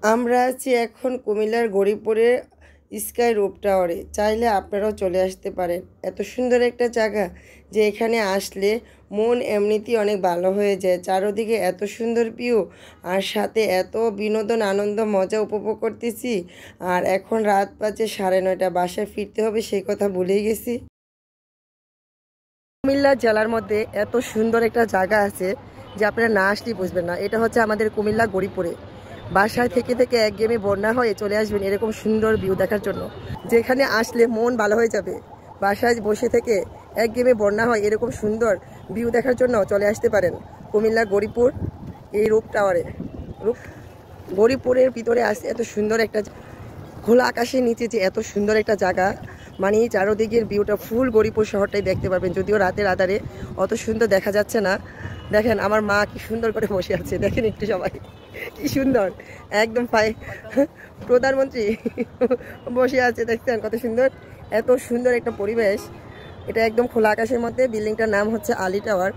আমরা আছি এখন কুমিল্লার গরিপুরে স্কাই রুপ টাওয়ারে। চাইলে আপনারাও চলে আসতে পারেন। এত সুন্দর একটা জায়গা যে এখানে আসলে মন এমনিতেই অনেক ভালো হয়ে যায়। চারদিকে এত সুন্দর ভিউ আর সাথে এত বিনোদন আনন্দ মজা উপভোগ করতেছি। আর এখন রাত বাজে 9:30, বাসায় ফিরতে হবে সেই কথা ভুলেই গেছি। কুমিল্লা জেলার মধ্যে এত সুন্দর একটা জায়গা আছে যে আপনারা না আসলেই বুঝবেন না। এটা হচ্ছে আমাদের কুমিল্লা গরিপুরে। বাসায় থেকে থেকে একঘেয়েমি বন্যা হয়ে চলে আসবেন এরকম সুন্দর ভিউ দেখার জন্য, যেখানে আসলে মন ভালো হয়ে যাবে। বাসায় বসে থেকে একঘেয়েমি বন্যা হয় এরকম সুন্দর ভিউ দেখার জন্য চলে আসতে পারেন কুমিল্লা গরিপুর এই রূপ টাওয়ারে। রূপ গরিপুরের ভিতরে আসে এত সুন্দর একটা খোলা আকাশের নিচে যে এত সুন্দর একটা জায়গা, মানে চারোদিকের ভিউটা ফুল গরিপুর শহরটাই দেখতে পারবেন। যদিও রাতের আধারে অত সুন্দর দেখা যাচ্ছে না। দেখেন আমার মা কি সুন্দর করে বসে আছে, দেখেন একটু সবাই কি সুন্দর, একদম প্রধানমন্ত্রী বসে আছে, দেখছেন কত সুন্দর। এত সুন্দর একটা পরিবেশ, এটা একদম খোলা আকাশের মধ্যে। বিল্ডিংটার নাম হচ্ছে আলী টাওয়ার।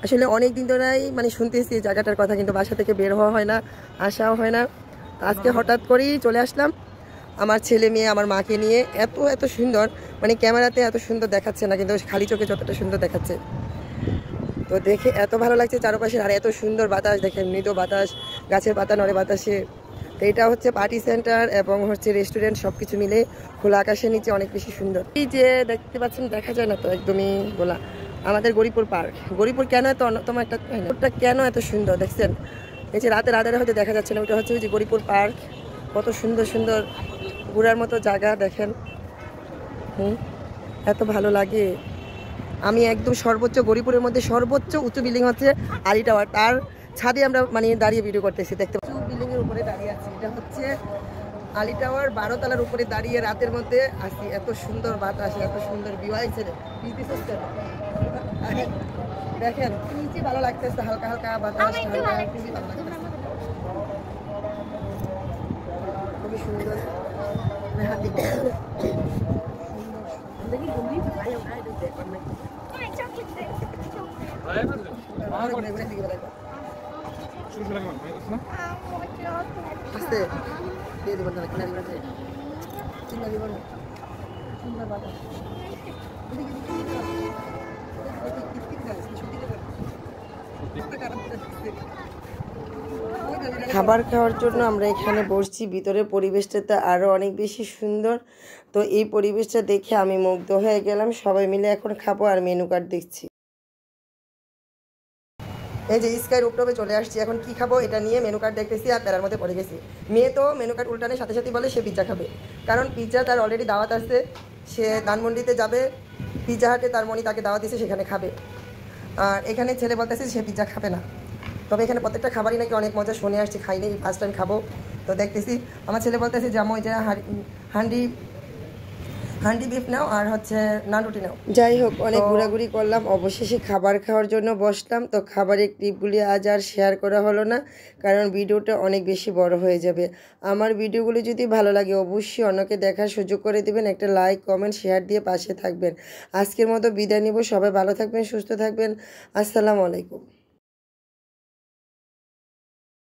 আসলে অনেক দিন ধরেই মানে শুনতেছি এই জায়গাটার কথা, কিন্তু বাসা থেকে বের হওয়া হয় না, আসাও হয় না। আজকে হঠাৎ করেই চলে আসলাম আমার ছেলে মেয়ে আমার মাকে নিয়ে। এত এত সুন্দর, মানে ক্যামেরাতে এত সুন্দর দেখাচ্ছে না, কিন্তু খালি চোখে যতটা সুন্দর দেখাচ্ছে। তো দেখে এত ভালো লাগছে চারপাশে, আর এত সুন্দর বাতাস, দেখেন মৃদু বাতাস, গাছের পাতা নড়ে বাতাসে। তো এটা হচ্ছে পার্টি সেন্টার এবং হচ্ছে রেস্টুরেন্ট, সব কিছু মিলে খোলা আকাশের নিচে অনেক বেশি সুন্দর। এই যে দেখতে পাচ্ছেন, দেখা যায় না তো একদমই বলা, আমাদের গরিপুর পার্ক। গরিপুর কেন এত অন্যতম একটা, ওটা কেন এত সুন্দর দেখছেন? এই যে রাতের আধারে হয়তো দেখা যাচ্ছে না, ওটা হচ্ছে ওই যে গরিপুর পার্ক। কত সুন্দর সুন্দর ঘোরার মতো জায়গা দেখেন। এত ভালো লাগে। আমি একদম সর্বোচ্চ গরিপুরের মধ্যে সর্বোচ্চ উঁচু বিল্ডিং হচ্ছে আলী টাওয়ার, তার ছাদে আমরা মানে দাঁড়িয়ে ভিডিও করতেছি। দেখতে উঁচু বিল্ডিং এর উপরে দাঁড়িয়ে আছি, এটা হচ্ছে আলী টাওয়ার 12 তলার উপরে দাঁড়িয়ে রাতের মধ্যে আসি। এত সুন্দর বাতাস, এত সুন্দর ভিউ আইছে। দেখেন কি ভালো লাগতেছে, হালকা হালকা বাতাস, খুবই ভালো লাগতেছে, খুবই সুন্দর। খাবার খাওয়ার জন্য আমরা এখানে বসছি। ভিতরে পরিবেশটা আরও অনেক বেশি সুন্দর। তো এই পরিবেশটা দেখে আমি মুগ্ধ হয়ে গেলাম। সবাই মিলে এখন খাবো আর মেনু কার্ড দেখছি। এই যে স্কাই রুপটপে চলে আসছি, এখন কি খাবো এটা নিয়ে মেনু কার্ড দেখতেছি আর প্যারার মধ্যে পড়ে গেছি। মেয়ে তো মেনু কার্ড উল্টানের সাথে সাথে বলে সে পিৎজা খাবে, কারণ পিৎজা তার অলরেডি দাওয়াত আসছে। সে ধানমন্ডিতে যাবে, পিৎজা হাটে তার মনি তাকে দাওয়াত দিয়েছে, সেখানে খাবে। আর এখানে ছেলে বলতেছে সে পিৎজা খাবে না। তবে এখানে প্রত্যেকটা খাবারই নাকি অনেক মজা, শুনে আসছি, খাই নেই, ফার্স্ট টাইম খাবো। তো দেখতেছি আমার ছেলে বলতেছে যে ওই যে হান্ডি বিফ নাও আর হচ্ছে নান রুটি নাও। যাই হোক, অনেক ঘোরাঘুরি করলাম, অবশেষে খাবার খাওয়ার জন্য বসলাম। তো খাবারের ক্লিপগুলি আজ আর শেয়ার করা হলো না, কারণ ভিডিওটা অনেক বেশি বড় হয়ে যাবে। আমার ভিডিওগুলি যদি ভালো লাগে অবশ্যই অন্যকে দেখার সুযোগ করে দিবেন। একটা লাইক কমেন্ট শেয়ার দিয়ে পাশে থাকবেন। আজকের মতো বিদায় নিব। সবাই ভালো থাকবেন, সুস্থ থাকবেন। আসসালামু আলাইকুম।